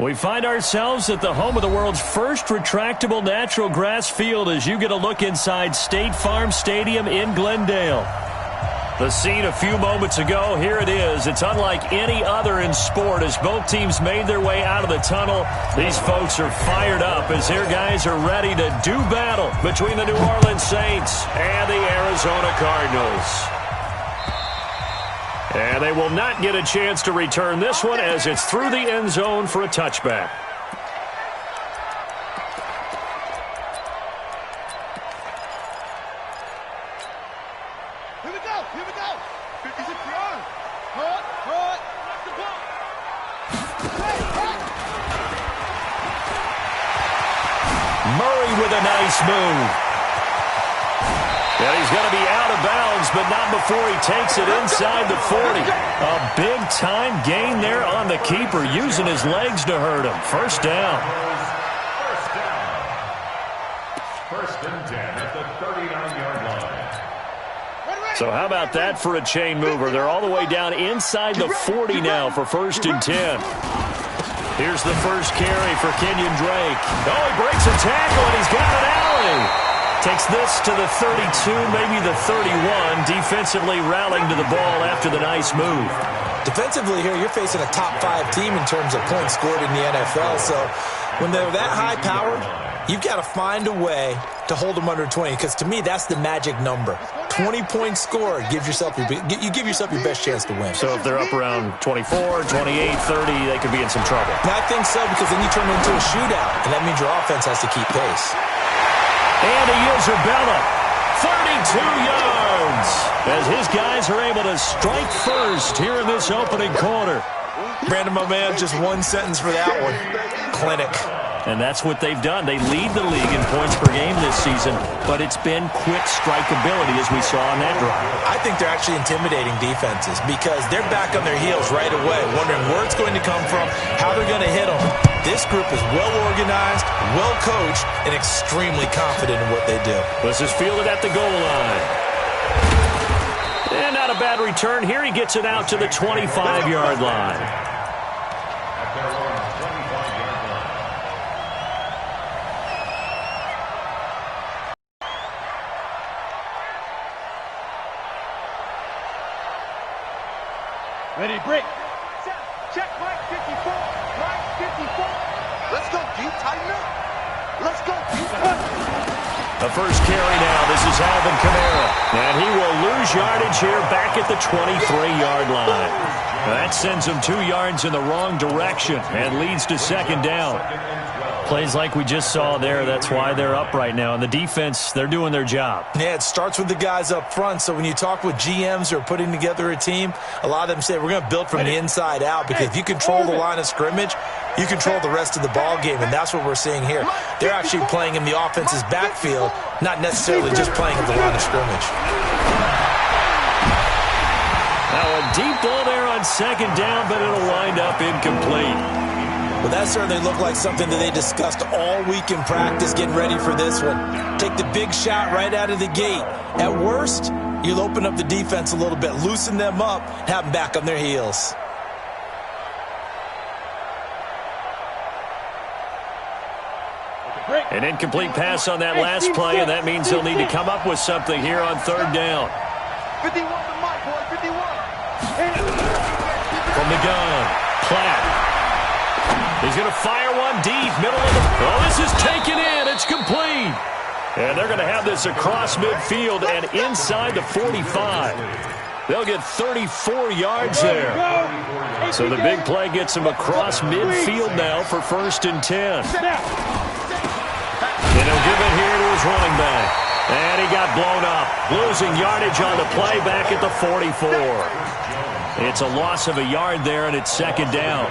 We find ourselves at the home of the world's first retractable natural grass field as you get a look inside State Farm Stadium in Glendale. The scene a few moments ago, here it is. It's unlike any other in sport as both teams made their way out of the tunnel. These folks are fired up as their guys are ready to do battle between the New Orleans Saints and the Arizona Cardinals. And they will not get a chance to return this one as it's through the end zone for a touchback. Here we go, here we go. 56 yards. Hut. Knock the ball. Murray with a nice move. And he's going to be out of bounds, but not before he takes it inside the 40. A big-time gain there on the keeper, using his legs to hurt him. First down. First and 10 at the 39-yard line. So how about that for a chain mover? They're all the way down inside the 40 now for first and 10. Here's the first carry for Kenyon Drake. Oh, he breaks a tackle, and he's got an alley. Takes this to the 32, maybe the 31, defensively rallying to the ball after the nice move. Defensively here, you're facing a top-5 team in terms of points scored in the NFL. So when they're that high-powered, you've got to find a way to hold them under 20, because to me, that's the magic number. 20 points scored, you give yourself your best chance to win. So if they're up around 24, 28, 30, they could be in some trouble. And I think so, because then you turn it into a shootout, and that means your offense has to keep pace. And he is Isabella, 32 yards, as his guys are able to strike first here in this opening quarter. Brandon, my man, just one sentence for that one. Clinic. And that's what they've done. They lead the league in points per game this season, but it's been quick strikeability as we saw on that drive. I think they're actually intimidating defenses because they're back on their heels right away, wondering where it's going to come from, how they're going to hit them. This group is well-organized, well-coached, and extremely confident in what they do. This is fielded at the goal line. And not a bad return. Here he gets it out to the 25-yard line. Ready, break. Check, Mike 54. Mike 54. Let's go, G. Tighten up. Let's go, G. The first carry now. This is Alvin Kamara. And he will lose yardage here back at the 23-yard line. That sends him 2 yards in the wrong direction and leads to second down. Plays like we just saw there. That's why they're up right now. And the defense, they're doing their job. Yeah, it starts with the guys up front. So when you talk with GMs who are putting together a team, a lot of them say we're going to build from the inside out, because if you control the line of scrimmage, you control the rest of the ball game, and that's what we're seeing here. They're actually playing in the offense's backfield, not necessarily just playing at the line of scrimmage. Now a deep ball there on second down, but it'll wind up incomplete. Well, that certainly looked like something that they discussed all week in practice, getting ready for this one. Take the big shot right out of the gate. At worst, you'll open up the defense a little bit, loosen them up, have them back on their heels. An incomplete pass on that last play, and that means they'll need to come up with something here on third down. 51 to Mike, boy, 51. From the gun, Platt. He's going to fire one deep, middle of the... Oh, this is taken in. It's complete. And they're going to have this across midfield and inside the 45. They'll get 34 yards there. So the big play gets him across midfield now for first and 10. And he'll give it here to his running back. And he got blown up, losing yardage on the play back at the 44. It's a loss of a yard there, and it's second down.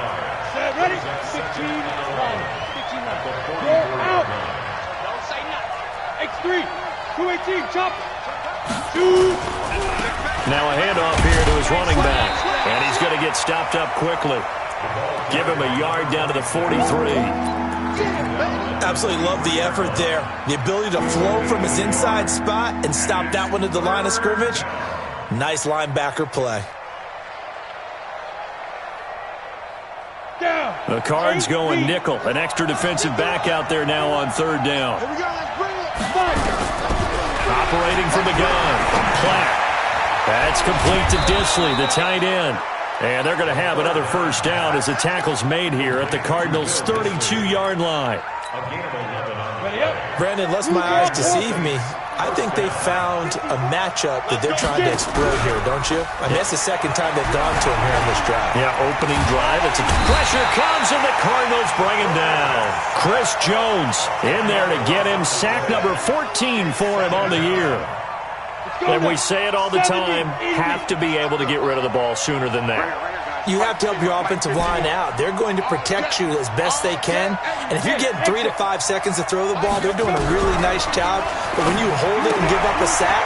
Ready? 15 run. 15 run. You're out. Don't say nothing. X3. 218. Chop. Shoot. Now a handoff here to his running back. And he's going to get stopped up quickly. Give him a yard down to the 43. Absolutely love the effort there. The ability to flow from his inside spot and stop that one at the line of scrimmage. Nice linebacker play. Down. The Cards going nickel. An extra defensive back out there now on third down. Here we go, let's bring it. Operating from the gun. Platt. That's complete to Disley, the tight end. And they're going to have another first down as the tackle's made here at the Cardinals' 32-yard line. Brandon, lest my eyes deceive me, I think they found a matchup that they're trying to exploit here, don't you? I mean, that's the second time they've gone to him here in this drive. Yeah, opening drive. Pressure comes, and the Cardinals bring him down. Chris Jones in there to get him. Sack number 14 for him on the year. And we say it all the time, have to be able to get rid of the ball sooner than that. You have to help your offensive line out. They're going to protect you as best they can. And if you're getting 3 to 5 seconds to throw the ball, they're doing a really nice job. But when you hold it and give up a sack,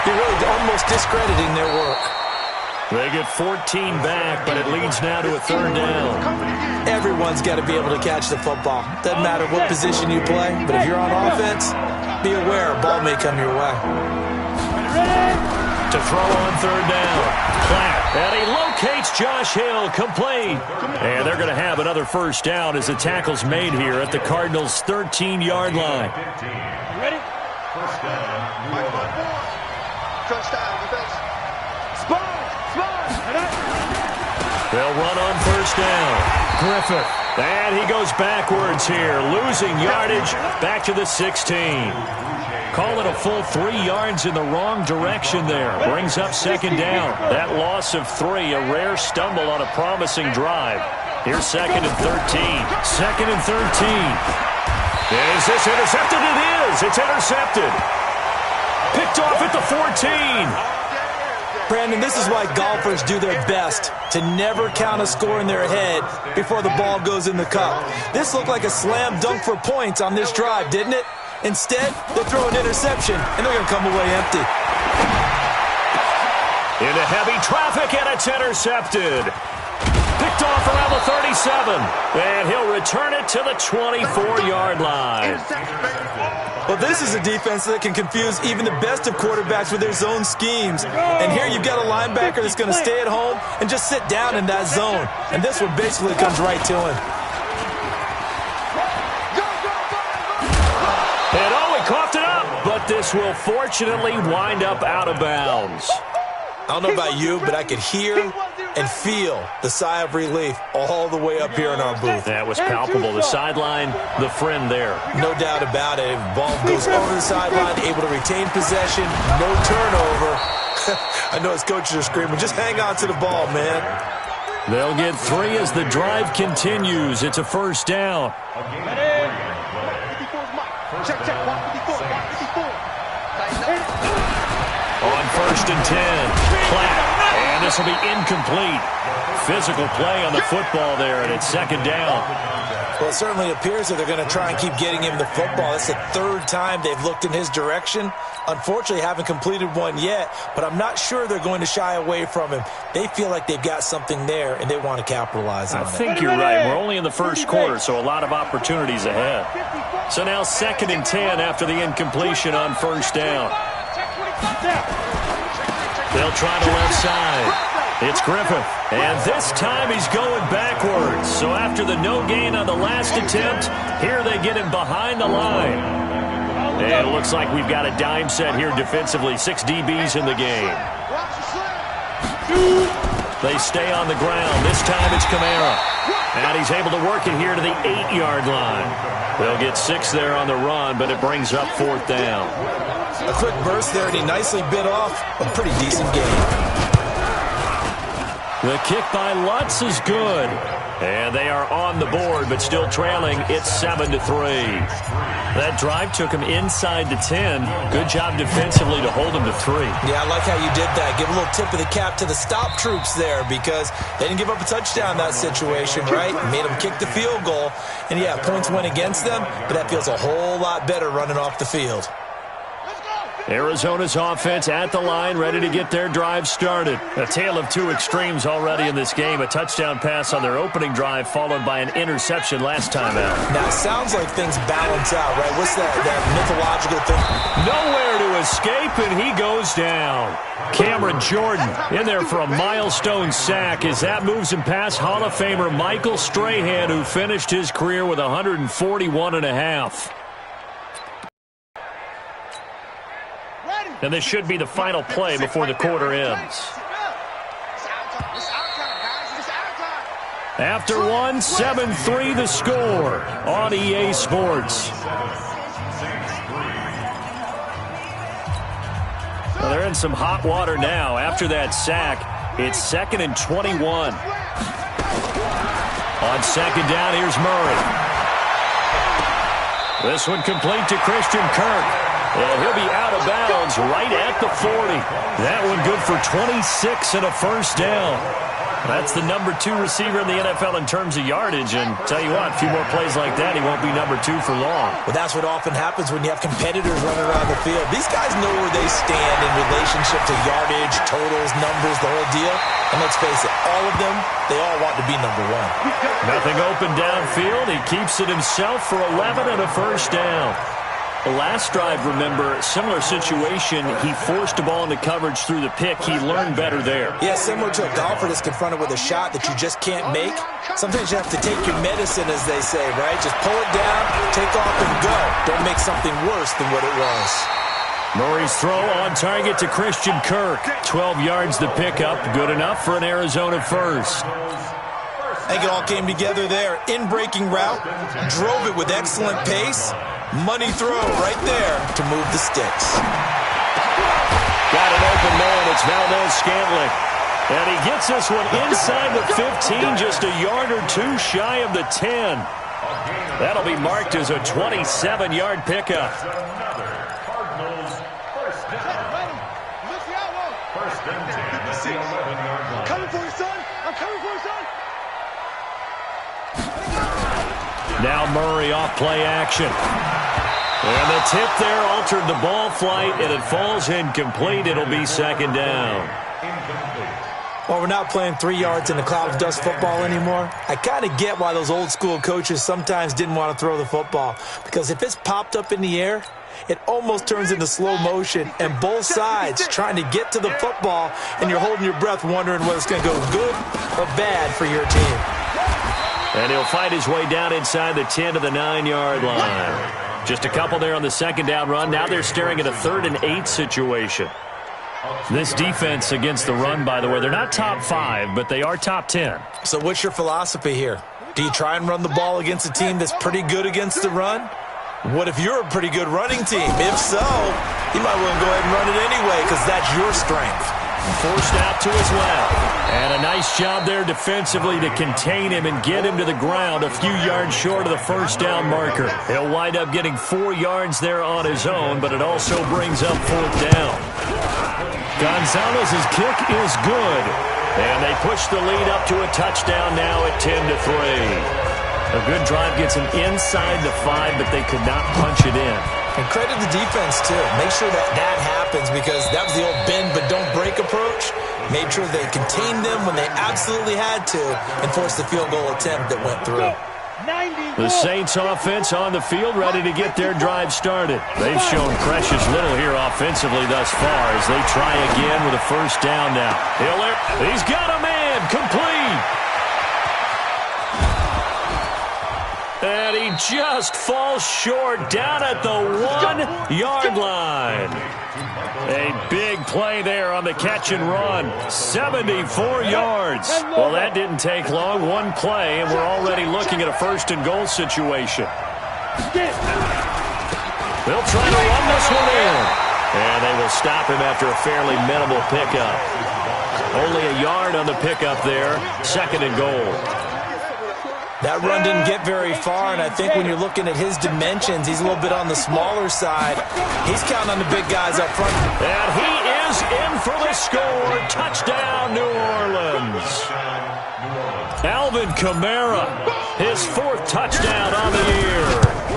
you're really almost discrediting their work. They get 14 back, but it leads now to a third down. Everyone's got to be able to catch the football. Doesn't matter what position you play, but if you're on offense, be aware a ball may come your way. To throw on third down. Platt, and he locates Josh Hill, complete. And they're going to have another first down as the tackle's made here at the Cardinals' 13-yard line. Ready? First down. Touchdown, defense. They'll run on first down. Griffith. And he goes backwards here, losing yardage back to the 16. Call it a full 3 yards in the wrong direction there. Brings up second down. That loss of 3, a rare stumble on a promising drive. Here's second and 13. Second and 13. Is this intercepted? It is. It's intercepted. Picked off at the 14. Brandon, this is why golfers do their best to never count a score in their head before the ball goes in the cup. This looked like a slam dunk for points on this drive, didn't it? Instead, they throw an interception, and they're going to come away empty. Into heavy traffic, and it's intercepted. Picked off around the 37, and he'll return it to the 24-yard line. Well, this is a defense that can confuse even the best of quarterbacks with their zone schemes. And here you've got a linebacker that's going to stay at home and just sit down in that zone. And this one basically comes right to him. And he coughed it up, but this will fortunately wind up out of bounds. I don't know about you, but I could hear and feel the sigh of relief all the way up here in our booth. That was palpable. The sideline, the friend there. No doubt about it. The ball goes over the sideline, able to retain possession, no turnover. I know his coaches are screaming, just hang on to the ball, man. They'll get 3 as the drive continues. It's a first down. Check, 154. On first and 10, Platt. And this will be incomplete. Physical play on the football there, and it's second down. Well, it certainly appears that they're going to try and keep getting him the football. It's the 3rd time they've looked in his direction. Unfortunately, haven't completed one yet, but I'm not sure they're going to shy away from him. They feel like they've got something there, and they want to capitalize on it. I think you're right. We're only in the first quarter, so a lot of opportunities ahead. So now second and 10 after the incompletion on first down. They'll try the left side. It's Griffith, and this time he's going backwards. So after the no gain on the last attempt, here they get him behind the line. And it looks like we've got a dime set here defensively. 6 DBs in the game. They stay on the ground. This time it's Kamara. And he's able to work it here to the 8-yard line. They'll get 6 there on the run, but it brings up 4th down. A quick burst there, and he nicely bit off a pretty decent game. The kick by Lutz is good. And they are on the board, but still trailing. It's 7-3. That drive took him inside the 10. Good job defensively to hold him to 3. Yeah, I like how you did that. Give a little tip of the cap to the stop troops there because they didn't give up a touchdown in that situation, right? Made them kick the field goal. And, yeah, points went against them, but that feels a whole lot better running off the field. Arizona's offense at the line, ready to get their drive started. A tale of two extremes already in this game. A touchdown pass on their opening drive, followed by an interception last time out. Now, it sounds like things balance out, right? What's that mythological thing? Nowhere to escape, and he goes down. Cameron Jordan in there for a milestone sack as that moves him past Hall of Famer Michael Strahan, who finished his career with 141.5. And this should be the final play before the quarter ends. After one, 7-3 the score on EA Sports. Well, they're in some hot water now. After that sack, it's 2nd and 21. On second down, here's Murray. This one complete to Christian Kirk. And he'll be out of bounds right at the 40. That one good for 26 and a first down. That's the number 2 receiver in the NFL in terms of yardage. And tell you what, a few more plays like that, he won't be number 2 for long. Well, that's what often happens when you have competitors running around the field. These guys know where they stand in relationship to yardage, totals, numbers, the whole deal. And let's face it, all of them, they all want to be number 1. Nothing open downfield. He keeps it himself for 11 and a first down. The last drive, remember, similar situation. He forced the ball into coverage through the pick. He learned better there. Yeah, similar to a golfer that's confronted with a shot that you just can't make. Sometimes you have to take your medicine, as they say, right? Just pull it down, take off, and go. Don't make something worse than what it was. Murray's throw on target to Christian Kirk. 12 yards to pick up. Good enough for an Arizona first. I think it all came together there. In-breaking route, drove it with excellent pace. Money throw right there to move the sticks. Got an open man. It's Valdez-Scantling. And he gets this one inside the 15, just a yard or two shy of the 10. That'll be marked as a 27-yard pickup. First and 10 at the 11-yard line. Coming for you, son. I'm coming for you, son. Now Murray off play action. And the tip there altered the ball flight, and it falls incomplete. It'll be second down. Well, we're not playing 3 yards in a cloud of dust football anymore. I kind of get why those old school coaches sometimes didn't want to throw the football. Because if it's popped up in the air, it almost turns into slow motion, and both sides trying to get to the football, and you're holding your breath wondering whether it's going to go good or bad for your team. And he'll fight his way down inside the 10 to the 9-yard line. Just a couple there on the second down run. Now they're staring at a 3rd and 8 situation. This defense against the run, by the way, they're not top 5, but they are top 10. So what's your philosophy here? Do you try and run the ball against a team that's pretty good against the run? What if you're a pretty good running team? If so, you might want to go ahead and run it anyway because that's your strength. Forced out to his left. And a nice job there defensively to contain him and get him to the ground a few yards short of the first down marker. He'll wind up getting 4 yards there on his own, but it also brings up 4th down. Gonzalez's kick is good. And they push the lead up to a touchdown now at 10-3. A good drive gets him inside the 5, but they could not punch it in. And credit the defense, too. Make sure that happens because that was the old bend but don't break approach. Made sure they contained them when they absolutely had to and forced the field goal attempt that went through. The Saints offense on the field ready to get their drive started. They've shown precious little here offensively thus far as they try again with a first down now. He's got a man, complete. And he just falls short down at the 1-yard line. A big play there on the catch and run. 74 yards. Well, that didn't take long. One play, and we're already looking at a 1st and goal situation. They'll try to run this one in. And they will stop him after a fairly minimal pickup. Only a yard on the pickup there. 2nd and goal. That run didn't get very far, and I think when you're looking at his dimensions, he's a little bit on the smaller side. He's counting on the big guys up front. And he is in for the score. Touchdown, New Orleans. Alvin Kamara, his 4th touchdown on the year,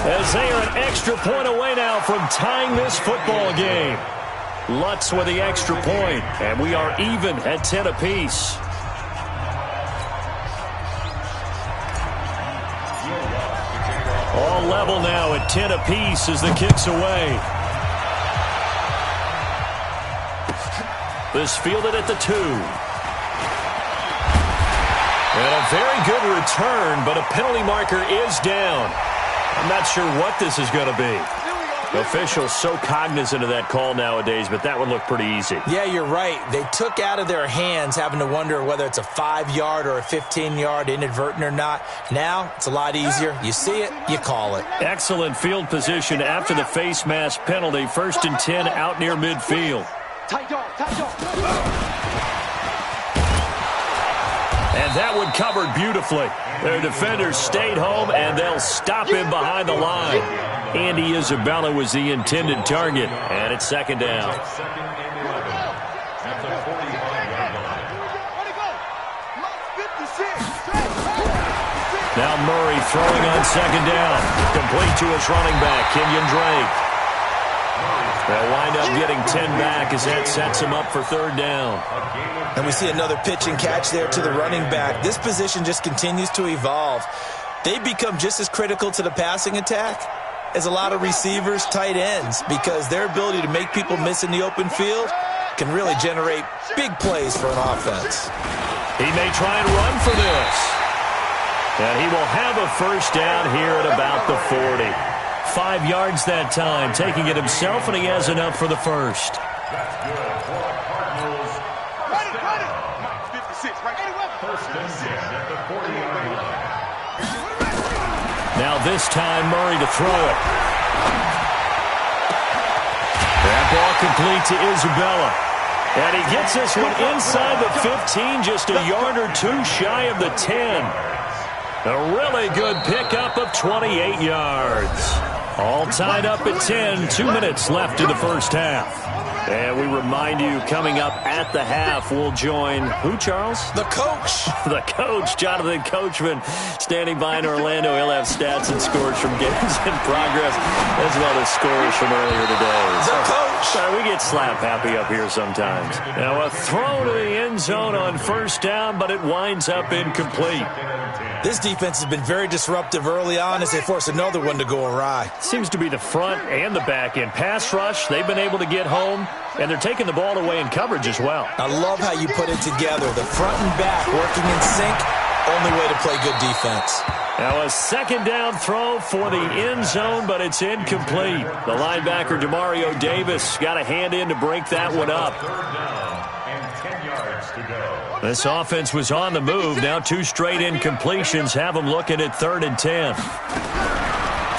as they are an extra point away now from tying this football game. Lutz with the extra point, and we are even at 10 apiece. All level now at 10 apiece as the kick's away. This fielded at the 2. And a very good return, but a penalty marker is down. I'm not sure what this is going to be. Officials so cognizant of that call nowadays, but that one looked pretty easy. Yeah, you're right. They took out of their hands having to wonder whether it's a 5-yard or a 15-yard inadvertent or not. Now, it's a lot easier. You see it, you call it. Excellent field position after the face mask penalty. 1st and 10 out near midfield. Tight dog, tight dog. And that one covered beautifully. Their defenders stayed home, and they'll stop him behind the line. Andy Isabella was the intended target, and it's 2nd down. Now Murray throwing on 2nd down. Complete to his running back, Kenyon Drake. They'll wind up getting 10 back as that sets him up for 3rd down. And we see another pitch and catch there to the running back. This position just continues to evolve. They become just as critical to the passing attack as a lot of receivers, tight ends, because their ability to make people miss in the open field can really generate big plays for an offense. He may try and run for this. And he will have a 1st down here at about the 40. 5 yards that time, taking it himself, and he has enough for the 1st. Now this time, Murray to throw it. That ball complete to Isabella. And he gets this one inside the 15, just a yard or 2 shy of the 10. A really good pickup of 28 yards. All tied up at 10, 2 minutes left in the 1st half. And we remind you, coming up at the half, we'll join who, Charles? The coach. The coach, Jonathan Coachman, standing by in Orlando. He'll have stats and scores from games in progress, as well as scores from earlier today. The coach. We get slap happy up here sometimes. Now a throw to the end zone on 1st down, but it winds up incomplete. This defense has been very disruptive early on as they force another one to go awry. Seems to be the front and the back end. Pass rush, they've been able to get home, and they're taking the ball away in coverage as well. I love how you put it together. The front and back working in sync, only way to play good defense. Now a 2nd down throw for the end zone, but it's incomplete. The linebacker, Demario Davis, got a hand in to break that one up. 3rd down and 10 yards to go. This offense was on the move. Now 2 straight incompletions have them looking at 3rd and 10.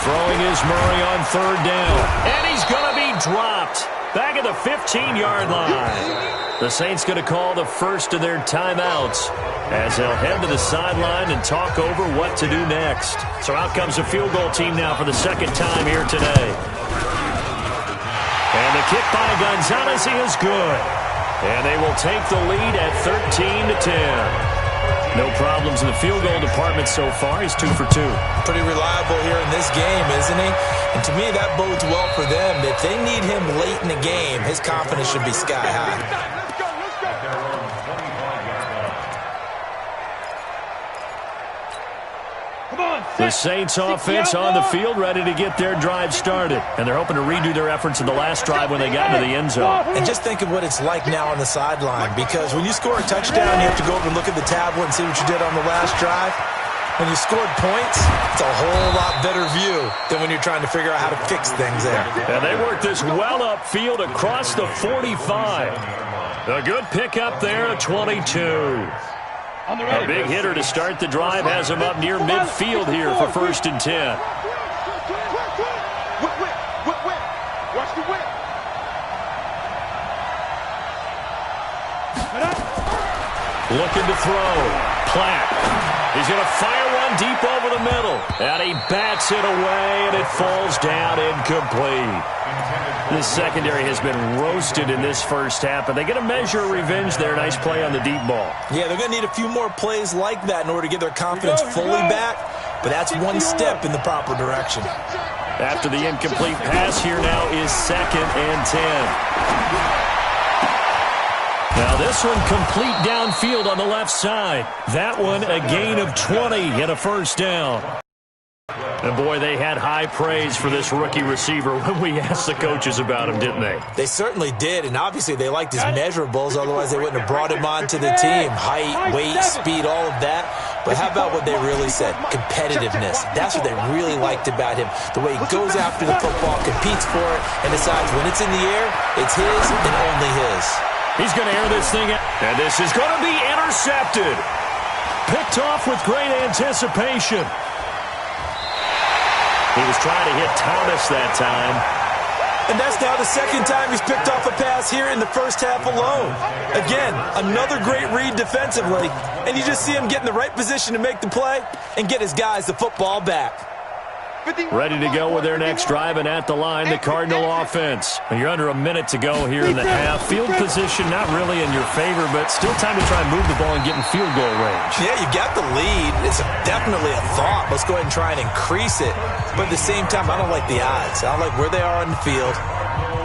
Throwing is Murray on 3rd down. And he's going to be dropped. Back at the 15-yard line. The Saints going to call the 1st of their timeouts as they'll head to the sideline and talk over what to do next. So out comes the field goal team now for the 2nd time here today. And the kick by Gonzalez is good. And they will take the lead at 13-10. No problems in the field goal department so far. He's 2 for 2. Pretty reliable here in this game, isn't he? And to me, that bodes well for them. If they need him late in the game, his confidence should be sky high. The Saints offense on the field, ready to get their drive started. And they're hoping to redo their efforts in the last drive when they got into the end zone. And just think of what it's like now on the sideline, because when you score a touchdown, you have to go over and look at the tablet and see what you did on the last drive. When you scored points, it's a whole lot better view than when you're trying to figure out how to fix things there. And they work this well upfield across the 45. A good pickup there at 22. A big hitter to start the drive has him up near midfield here for 1st and 10. Watch the whip. Looking to throw. Platt. He's going to fire one deep over the middle. And he bats it away, and it falls down incomplete. This secondary has been roasted in this 1st half, but they get a measure of revenge there. Nice play on the deep ball. Yeah, they're going to need a few more plays like that in order to get their confidence fully back, but that's one step in the proper direction. After the incomplete pass, here now is 2nd and 10. Now this one complete downfield on the left side. That one a gain of 20 and a first down. And, boy, they had high praise for this rookie receiver when we asked the coaches about him, didn't they? They certainly did, and obviously they liked his measurables. Otherwise, they wouldn't have brought him onto the team. Height, weight, speed, all of that. But how about what they really said? Competitiveness. That's what they really liked about him. The way he goes after the football, competes for it, and decides when it's in the air, it's his and only his. He's going to air this thing out, and this is going to be intercepted. Picked off with great anticipation. He was trying to hit Thomas that time. And that's now the 2nd time he's picked off a pass here in the first half alone. Again, another great read defensively, and you just see him get in the right position to make the play and get his guys the football back. Ready to go with their next drive, and at the line, the Cardinal offense. You're under a minute to go here in the half. Field position not really in your favor, but still time to try and move the ball and get in field goal range. Yeah, you got the lead. It's definitely a thought. Let's go ahead and try and increase it. But at the same time, I don't like the odds. I don't like where they are on the field.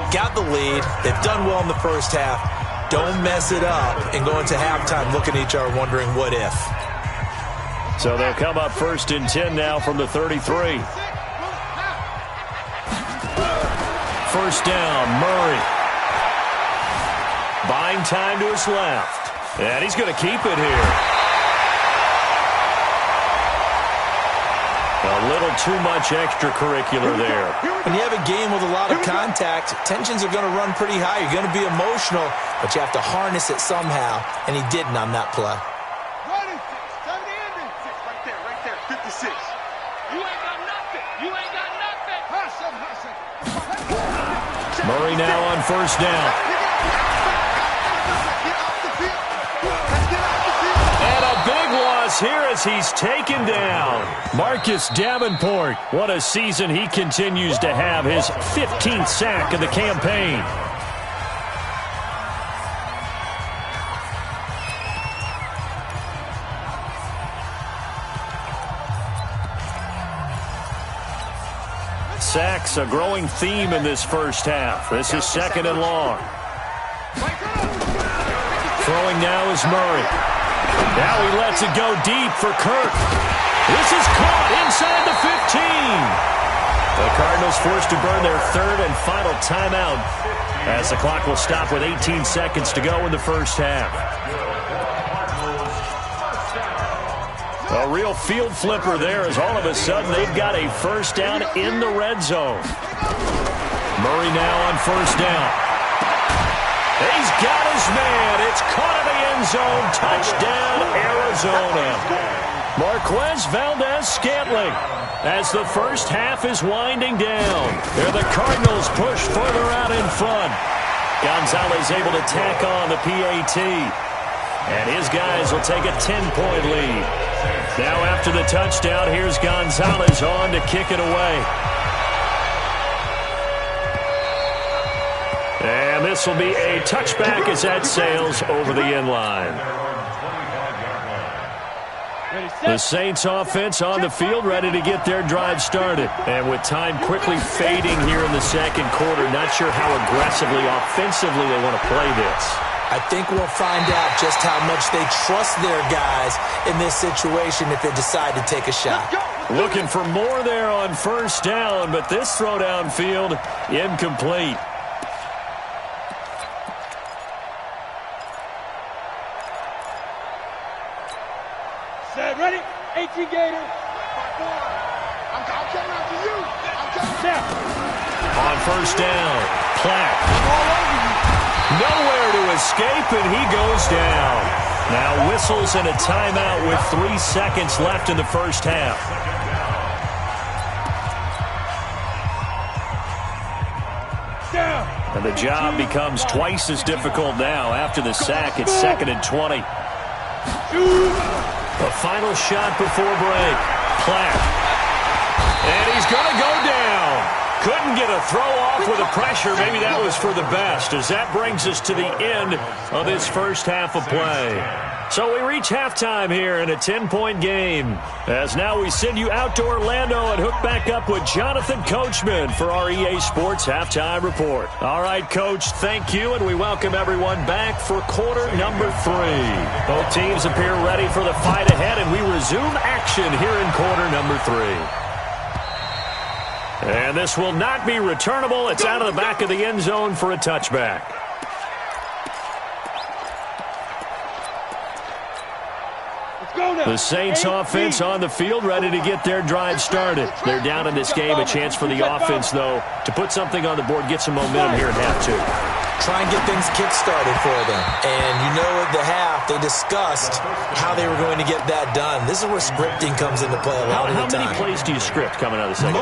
Got the lead. They've done well in the first half. Don't mess it up and go into halftime looking at each other wondering what if. So they'll come up 1st and 10 now from the 33. First down, Murray. Buying time to his left. And he's going to keep it here. A little too much extracurricular there. When you have a game with a lot of contact, tensions are going to run pretty high. You're going to be emotional, but you have to harness it somehow, and he didn't on that play. Right there, 56. You ain't got nothing. You ain't got nothing. Hustle. Murray now on first down. And a big loss here as he's taken down. Marcus Davenport. What a season he continues to have. His 15th sack of the campaign. Sacks, a growing theme in this first half. This is 2nd and long. Throwing now is Murray. Now he lets it go deep for Kirk. This is caught inside the 15. The Cardinals forced to burn their 3rd and final timeout as the clock will stop with 18 seconds to go in the first half. A real field flipper there as all of a sudden they've got a first down in the red zone. Murray now on first down. He's got his man. It's caught in the end zone. Touchdown, Arizona. Marquez Valdez-Scantling as the first half is winding down. They're the Cardinals push further out in front. Gonzalez able to tack on the PAT. And his guys will take a 10-point lead. Now after the touchdown, here's Gonzalez on to kick it away. And this will be a touchback as that sails over the end line. The Saints offense on the field ready to get their drive started. And with time quickly fading here in the second quarter, not sure how aggressively, offensively they want to play this. I think we'll find out just how much they trust their guys in this situation if they decide to take a shot. Looking for more there on first down, but this throw downfield incomplete. Set, ready? 18 Gator. I'm coming after you. I'm coming after. On first down, Platt. Nowhere to escape, and he goes down. Now whistles and a timeout with 3 seconds left in the first half. And the job becomes twice as difficult now. After the sack, it's 2nd and 20. The final shot before break. Platt. And he's going to go down. Couldn't get a throw off with the pressure. Maybe that was for the best, as that brings us to the end of this first half of play. So we reach halftime here in a 10-point game. As now we send you out to Orlando and hook back up with Jonathan Coachman for our EA Sports Halftime Report. All right, Coach, thank you, and we welcome everyone back for quarter number 3. Both teams appear ready for the fight ahead, and we resume action here in quarter number 3. And this will not be returnable. It's out of the back of the end zone for a touchback. The Saints offense on the field, ready to get their drive started. They're down in this game. A chance for the offense, though, to put something on the board, get some momentum here in half 2. Try and get things kick-started for them. And you know at the half, they discussed how they were going to get that done. This is where scripting comes into play a lot of the time. How many plays do you script coming out of the second?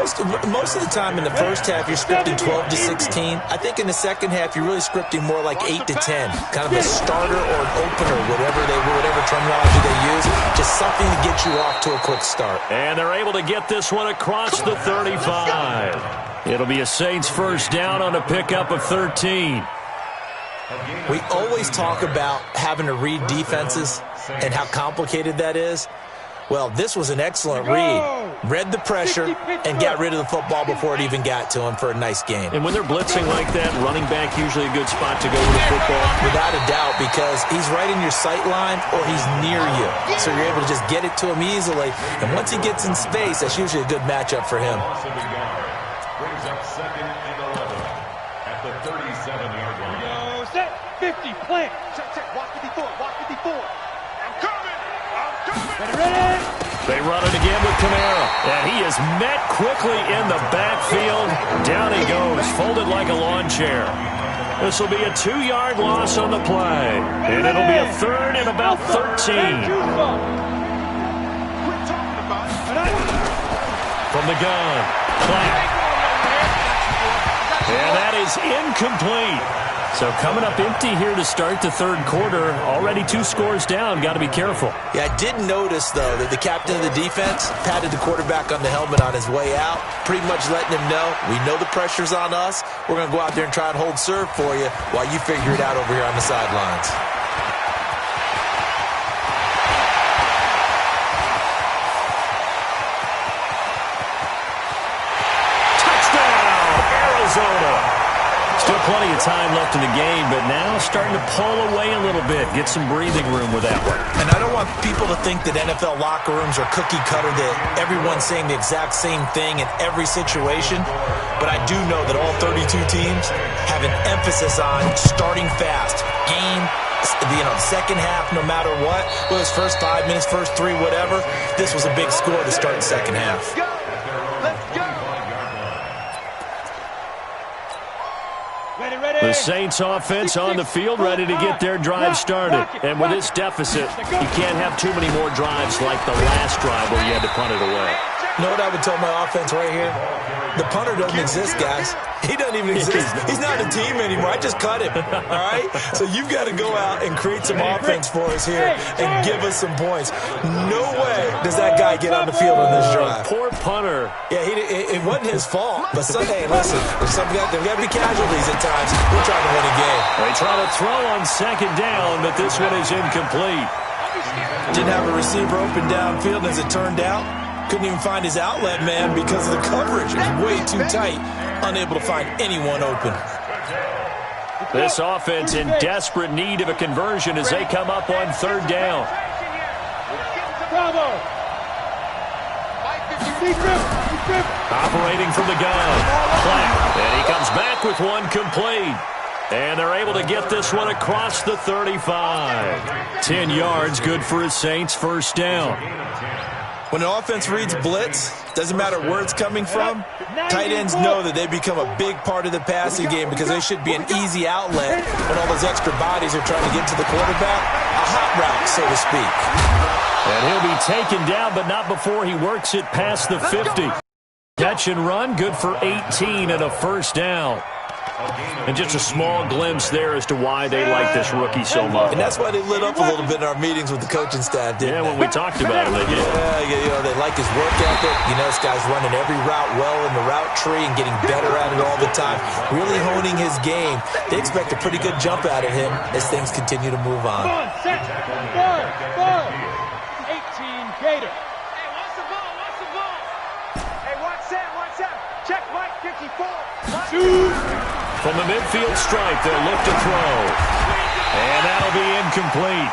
Most of the time in the first half, you're scripting 12 to 16. I think in the second half, you're really scripting more like 8 to 10. Kind of a starter or an opener, whatever terminology they use. Just something to get you off to a quick start. And they're able to get this one across the 35. It'll be a Saints first down on a pickup of 13. We always talk about having to read defenses and how complicated that is. Well, this was an excellent read. Read the pressure and got rid of the football before it even got to him for a nice game. And when they're blitzing like that, running back usually a good spot to go with the football? Without a doubt, because he's right in your sight line or he's near you. So you're able to just get it to him easily. And once he gets in space, that's usually a good matchup for him. Brings up 2nd and 11 at the 37-yard line. 50, plant. Check, walk 54, walk 54. I'm coming. Ready. They run it again with Kamara. And he is met quickly in the backfield. Down he goes, folded like a lawn chair. This will be a 2-yard loss on the play. And it'll be a 3rd and about 13. From the gun, Plant. And that is incomplete. So coming up empty here to start the third quarter. Already 2 scores down. Got to be careful. Yeah, I did notice, though, that the captain of the defense patted the quarterback on the helmet on his way out, pretty much letting him know, we know the pressure's on us. We're going to go out there and try and hold serve for you while you figure it out over here on the sidelines. Touchdown, Arizona. Still plenty of time left in the game, but now starting to pull away a little bit. Get some breathing room with that one. And I don't want people to think that NFL locker rooms are cookie cutter, that everyone's saying the exact same thing in every situation. But I do know that all 32 teams have an emphasis on starting fast. Game, second half, no matter what. Whether it's first 5 minutes, first 3, whatever. This was a big score to start the second half. The Saints offense on the field, ready to get their drive started. And with this deficit, you can't have too many more drives like the last drive where you had to punt it away. You know what I would tell my offense right here? The punter doesn't exist, guys. He doesn't even exist. He's not a team anymore. I just cut him, all right? So you've got to go out and create some offense for us here and give us some points. No way does that guy get on the field on this drive. Poor punter. Yeah, it wasn't his fault. But, hey, listen, there's got to be casualties at times. We're trying to win a game. They try to throw on second down, but this one is incomplete. Didn't have a receiver open downfield, as it turned out. Couldn't even find his outlet man because of the coverage. It was way too tight. Unable to find anyone open. This offense in desperate need of a conversion as they come up on third down. Bravo. Operating from the gun. Platt. And he comes back with one complete. And they're able to get this one across the 35. 10 yards, good for a Saints first down. When an offense reads blitz, doesn't matter where it's coming from, tight ends know that they become a big part of the passing game because they should be an easy outlet when all those extra bodies are trying to get to the quarterback. A hot route, so to speak. And he'll be taken down, but not before he works it past the 50. Catch and run, good for 18 and a first down. And just a small glimpse there as to why they like this rookie so much. And that's why they lit up a little bit in our meetings with the coaching staff, didn't they? When we talked about it, they did. Yeah, they like his work ethic. This guy's running every route well in the route tree and getting better at it all the time, really honing his game. They expect a pretty good jump out of him as things continue to move on. Come on, set. Third. 18 Gator. Hey, watch the ball. Hey, watch that. Check Mike 54. From the midfield stripe, they'll look to throw. And that'll be incomplete.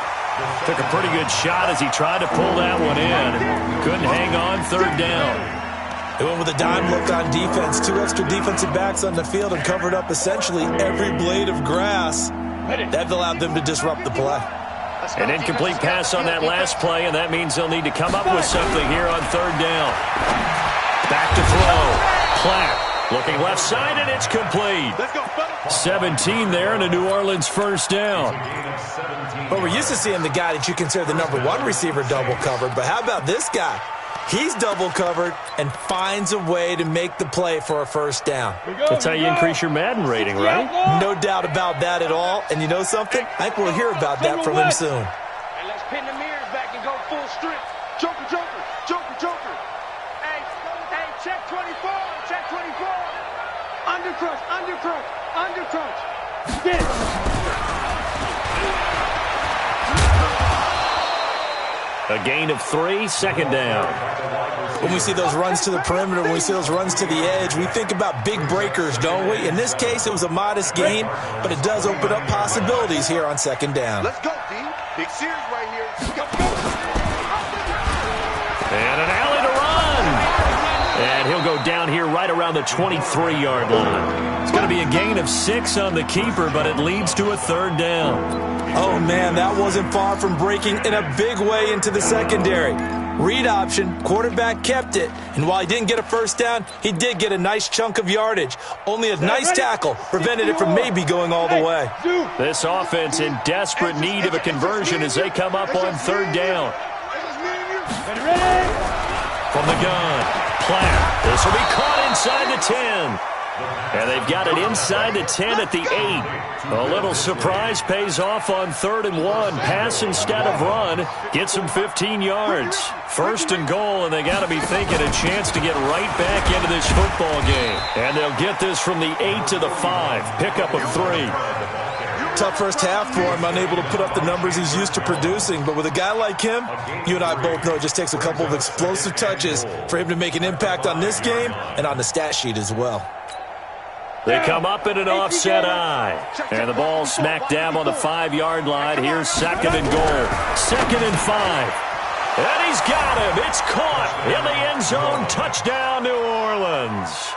Took a pretty good shot as he tried to pull that one in. Couldn't hang on third down. They went with a dime look on defense. 2 extra defensive backs on the field and covered up essentially every blade of grass. That allowed them to disrupt the play. An incomplete pass on that last play, and that means they'll need to come up with something here on third down. Back to throw. Platt looking left side, and it's complete. 17 there, and a New Orleans first down. But we're used to seeing the guy that you consider the number 1 receiver double covered. But how about this guy? He's double covered and finds a way to make the play for a first down. That's how you increase your Madden rating, right? No doubt about that at all. And you know something? I think we'll hear about that from him soon. And let's pin the mirrors back and go full strip. Joker. Hey, check 24. Undercrunch. Get it. A gain of 3, second down. When we see those runs to the perimeter, when we see those runs to the edge, we think about big breakers, don't we? In this case, it was a modest gain, but it does open up possibilities here on second down. Let's go, D. Big Sears right here. Go. And an alley to run. And he'll go down here right around the 23-yard line. It's going to be a gain of 6 on the keeper, but it leads to a third down. Oh, man, that wasn't far from breaking in a big way into the secondary. Read option, quarterback kept it. And while he didn't get a first down, he did get a nice chunk of yardage. Only a nice tackle prevented it from maybe going all the way. This offense in desperate need of a conversion as they come up on third down. From the gun, Platt. This will be caught inside the 10. And they've got it inside the 10 at the 8. A little surprise pays off on 3rd and 1. Pass instead of run. Gets them 15 yards. 1st and goal, and they got to be thinking a chance to get right back into this football game. And they'll get this from the 8 to the 5. Pickup of 3. Tough first half for him, unable to put up the numbers he's used to producing. But with a guy like him, you and I both know it just takes a couple of explosive touches for him to make an impact on this game and on the stat sheet as well. They come up in an offset eye. And the ball smack dab on the 5-yard line. Here's 2nd and goal. 2nd and 5. And he's got him. It's caught in the end zone. Touchdown, New Orleans.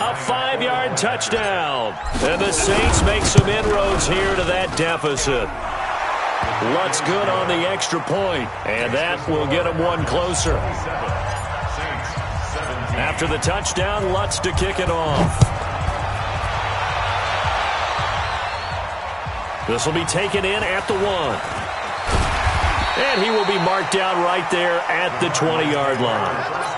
A 5-yard touchdown. And the Saints make some inroads here to that deficit. Lutz good on the extra point. And that will get him one closer. After the touchdown, Lutz to kick it off. This will be taken in at the 1. And he will be marked down right there at the 20-yard line.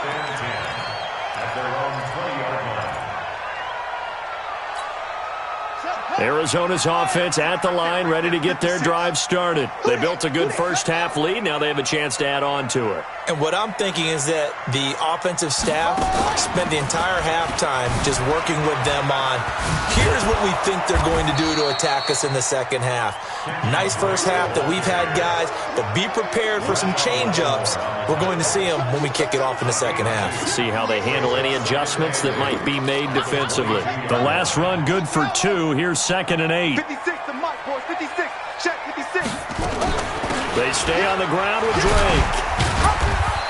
Arizona's offense at the line, ready to get their drive started. They built a good first-half lead. Now they have a chance to add on to it. And what I'm thinking is that the offensive staff spent the entire halftime just working with them on, here's what we think they're going to do to attack us in the second half. Nice first half that we've had, guys, but be prepared for some change-ups. We're going to see them when we kick it off in the second half. See how they handle any adjustments that might be made defensively. The last run good for 2. Here's 2nd and 8. 56 to Mike, boys. 56. Check 56. They stay on the ground with Drake.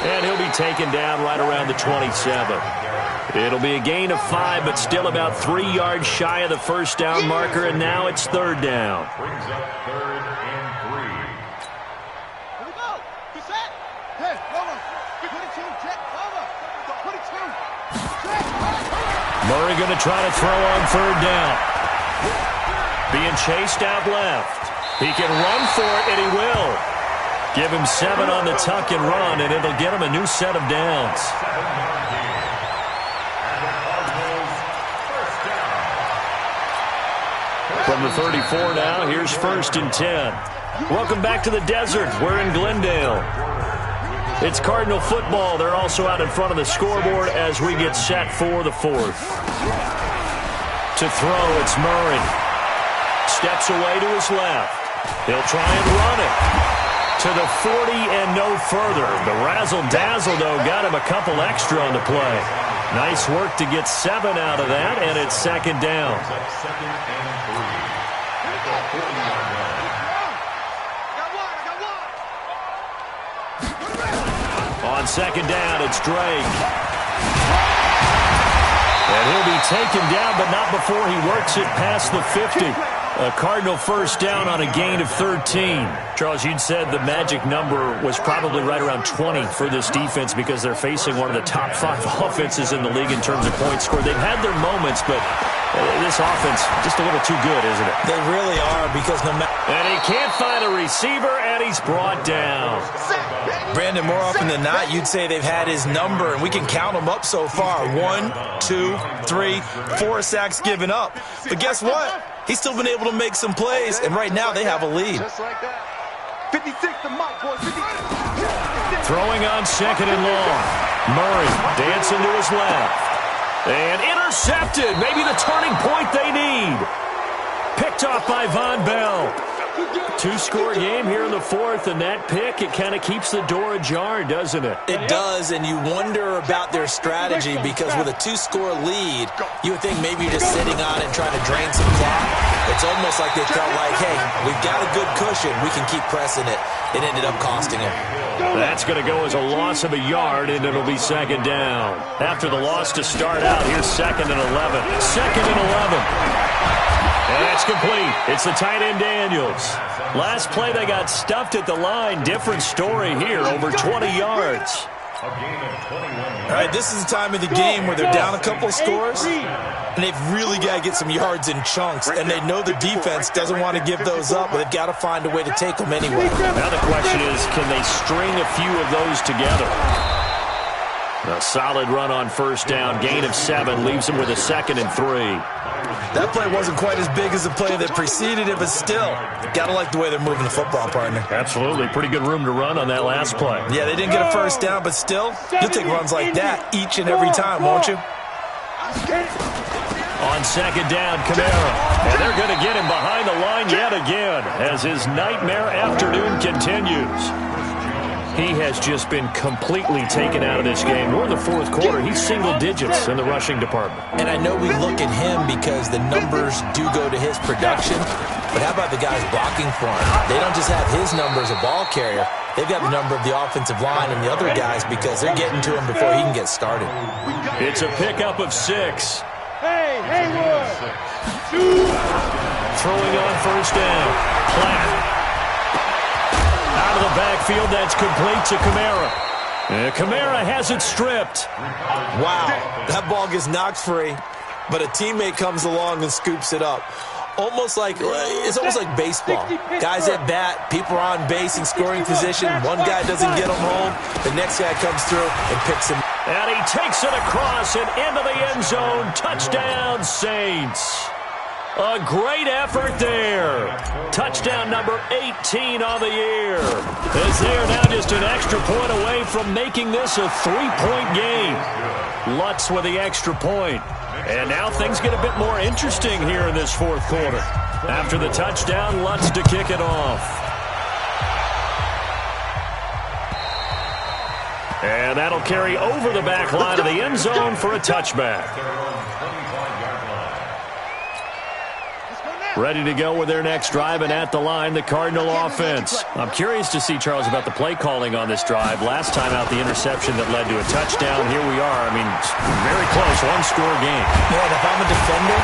And he'll be taken down right around the 27. It'll be a gain of 5, but still about 3 yards shy of the first down marker, and now it's 3rd down. Brings up 3rd and 3. Here we go. Get set. Hey, over. 22. Check. Over. 22. Check. Murray going to try to throw on 3rd down. Being chased out left. He can run for it, and he will. Give him 7 on the tuck and run, and it'll get him a new set of downs. From the 34 now, here's 1st and 10. Welcome back to the desert. We're in Glendale. It's Cardinal football. They're also out in front of the scoreboard as we get set for the 4th. To throw, it's Murray. Steps away to his left. He'll try and run it. To the 40 and no further. The razzle-dazzle, though, got him a couple extra on the play. Nice work to get 7 out of that, and it's 2nd down. On 2nd down, it's Drake. And he'll be taken down, but not before he works it past the 50. A Cardinal 1st down on a gain of 13. Charles, you'd said the magic number was probably right around 20 for this defense because they're facing one of the top 5 offenses in the league in terms of points scored. They've had their moments, but this offense just a little too good, isn't it? They really are because no matter... And he can't find a receiver, and he's brought down. Brandon, more often than not, you'd say they've had his number, and we can count them up so far. 1, 2, 3, 4 sacks given up. But guess what? He's still been able to make some plays, and right now they have a lead. Just like that. 56 to Mike, boys. 56. Throwing on 2nd and long. Murray dancing to his left. And intercepted. Maybe the turning point they need. Picked off by Von Bell. 2-score game here in the 4th, and that pick, it kind of keeps the door ajar, doesn't it? It does, and you wonder about their strategy because with a 2-score lead, you would think maybe you're just sitting on it and trying to drain some clock. It's almost like they felt like, hey, we've got a good cushion. We can keep pressing it. It ended up costing them. That's going to go as a loss of a yard, and it'll be 2nd down. After the loss to start out, here's 2nd and 11. 2nd and 11. And that's complete. It's the tight end Daniels. Last play, they got stuffed at the line. Different story here, over 20 yards. All right, this is the time of the game where they're down a couple scores, and they've really got to get some yards in chunks, and they know the defense doesn't want to give those up, but they've got to find a way to take them anyway. Now the question is, can they string a few of those together? A solid run on 1st down. Gain of 7 leaves them with a 2nd and 3. That play wasn't quite as big as the play that preceded it, but still, got to like the way they're moving the football, partner. Absolutely. Pretty good room to run on that last play. Yeah, they didn't get a 1st down, but still, you'll take runs like that each and every time, won't you? On 2nd down, Kamara. And they're going to get him behind the line yet again as his nightmare afternoon continues. He has just been completely taken out of this game. We're in the 4th quarter. He's single digits in the rushing department. And I know we look at him because the numbers do go to his production, but how about the guys blocking for him? They don't just have his number as a ball carrier. They've got the number of the offensive line and the other guys because they're getting to him before he can get started. It's a pickup of 6. Hey, Haywood. Throwing on 1st down. Platt. Out of the backfield, that's complete to Kamara. Kamara has it stripped. Wow, that ball gets knocked free, but a teammate comes along and scoops it up. It's almost like baseball. Guys at bat, people are on base in scoring position. One guy doesn't get him home. The next guy comes through and picks him. And he takes it across and into the end zone. Touchdown, Saints. A great effort there. Touchdown number 18 on the year. As they are now just an extra point away from making this a 3-point game. Lutz with the extra point. And now things get a bit more interesting here in this 4th quarter. After the touchdown, Lutz to kick it off. And that'll carry over the back line of the end zone for a touchback. Ready to go with their next drive, and at the line, the Cardinal offense. I'm curious to see, Charles, about the play calling on this drive. Last time out, the interception that led to a touchdown. Here we are. I mean, very close, 1-score game. Man, if I'm a defender,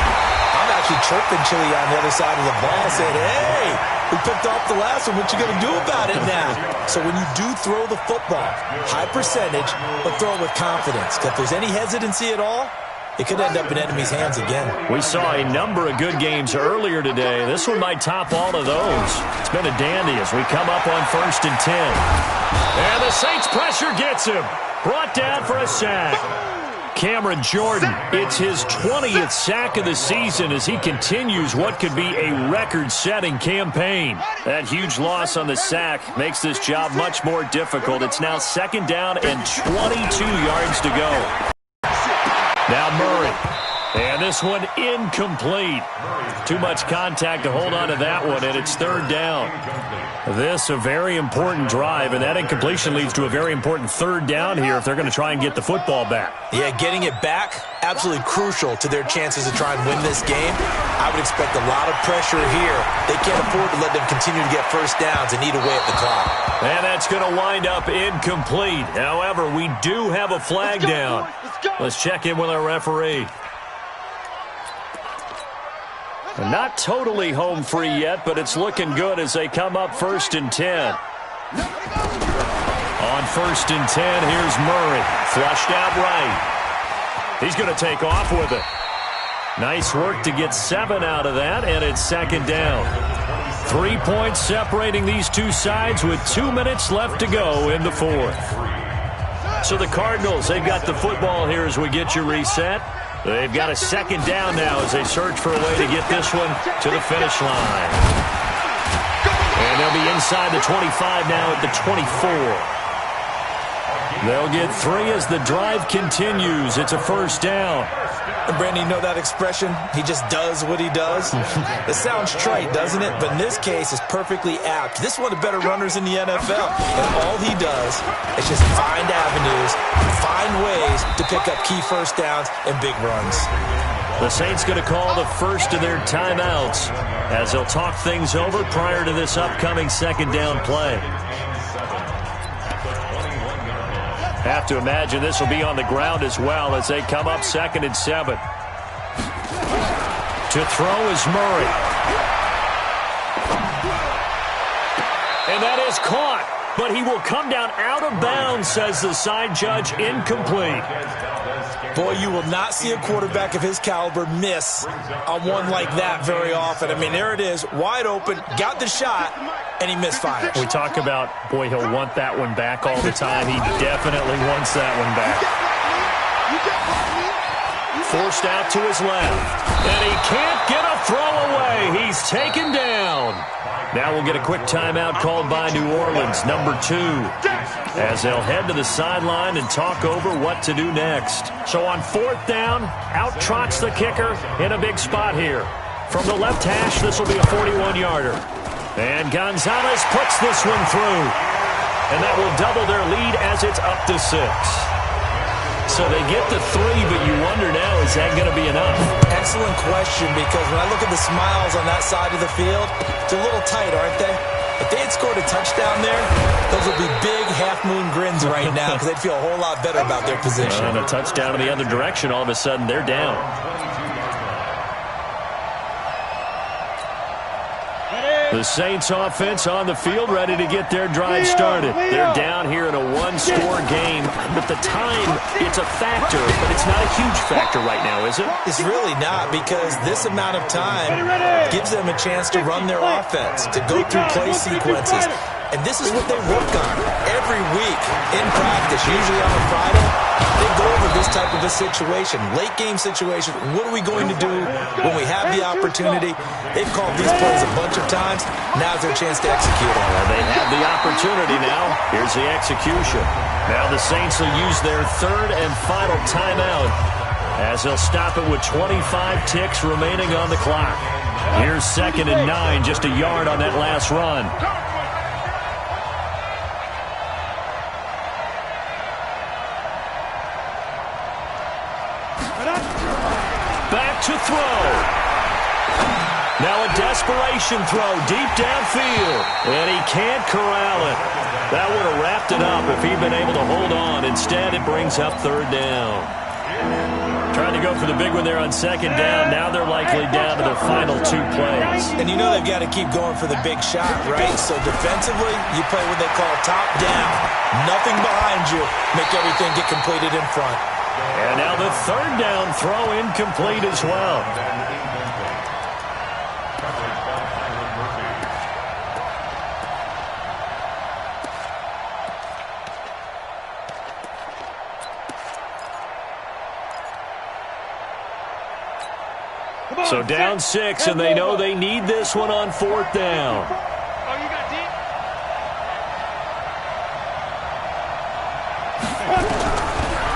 I'm actually chirping Chili on the other side of the ball, saying, hey, we picked off the last one. What you going to do about it now? So when you do throw the football, high percentage, but throw it with confidence. If there's any hesitancy at all, it could end up in enemy's hands again. We saw a number of good games earlier today. This one might top all of those. It's been a dandy as we come up on 1st and 10. And the Saints pressure gets him. Brought down for a sack. Cameron Jordan, it's his 20th sack of the season as he continues what could be a record-setting campaign. That huge loss on the sack makes this job much more difficult. It's now 2nd down and 22 yards to go. Now Murray. And this one incomplete. Too much contact to hold on to that one, and it's 3rd down. This a very important drive, and that incompletion leads to a very important 3rd down here if they're going to try and get the football back. Yeah, getting it back, absolutely crucial to their chances to try and win this game. I would expect a lot of pressure here. They can't afford to let them continue to get first downs and eat away at the clock. And that's going to wind up incomplete. However, we do have a flag down. Let's check in with our referee. Not totally home free yet, but it's looking good as they come up 1st and 10. On 1st and 10, here's Murray. Flushed out right. He's going to take off with it. Nice work to get 7 out of that, and it's 2nd down. 3 points separating these two sides with 2 minutes left to go in the 4th. So the Cardinals, they've got the football here as we get you reset. They've got a 2nd down now as they search for a way to get this one to the finish line. And they'll be inside the 25 now at the 24. They'll get 3 as the drive continues. It's a 1st down. And Brandon, you know that expression? He just does what he does? It sounds trite, doesn't it? But in this case, it's perfectly apt. This is one of the better runners in the NFL. And all he does is just find avenues, find ways to pick up key first downs and big runs. The Saints going to call the first of their timeouts as they'll talk things over prior to this upcoming 2nd down play. Have to imagine this will be on the ground as well as they come up 2nd and 7. To throw is Murray. And that is caught, but he will come down out of bounds, says the side judge, incomplete. Boy, you will not see a quarterback of his caliber miss on one like that very often. I mean, there it is, wide open, got the shot, and he misfires. We talk about, boy, he'll want that one back all the time. He definitely wants that one back. Forced out to his left. And he can't get a throw away. He's taken down. Now we'll get a quick timeout called by New Orleans, number 2, as they'll head to the sideline and talk over what to do next. So on 4th down, out trots the kicker in a big spot here. From the left hash, this will be a 41-yarder. And Gonzalez puts this one through. And that will double their lead as it's up to 6. So they get the 3, but you wonder now, is that going to be enough? Excellent question, because when I look at the smiles on that side of the field, it's a little tight, aren't they? If they had scored a touchdown there, those would be big half-moon grins right now because they'd feel a whole lot better about their position. And a touchdown in the other direction, all of a sudden they're down. The Saints offense on the field ready to get their drive started. They're down here in a 1-score game. But the time, it's a factor, but it's not a huge factor right now, is it? It's really not, because this amount of time gives them a chance to run their offense, to go through play sequences. And this is what they work on every week in practice, usually on a Friday. They go over this type of a situation, late-game situation. What are we going to do when we have the opportunity? They've called these plays a bunch of times. Now's their chance to execute them. Well, they have the opportunity now. Here's the execution. Now the Saints will use their 3rd and final timeout as they'll stop it with 25 ticks remaining on the clock. Here's 2nd and 9, just a yard on that last run. Back to throw. Now a desperation throw deep downfield. And he can't corral it. That would have wrapped it up if he'd been able to hold on. Instead, it brings up 3rd down. Trying to go for the big one there on 2nd down. Now they're likely down to their final 2 plays. And you know they've got to keep going for the big shot, right? So defensively, you play what they call top down. Nothing behind you. Make everything get completed in front. And now the 3rd down throw incomplete as well. So down 6, and they know they need this one on 4th down. Oh, you got deep?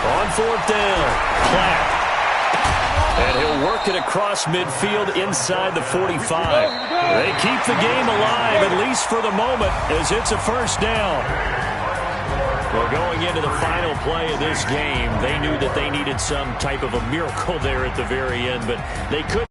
On 4th down, Platt. And he'll work it across midfield inside the 45. They keep the game alive, at least for the moment, as it's a first down. Well, going into the final play of this game, they knew that they needed some type of a miracle there at the very end, but they couldn't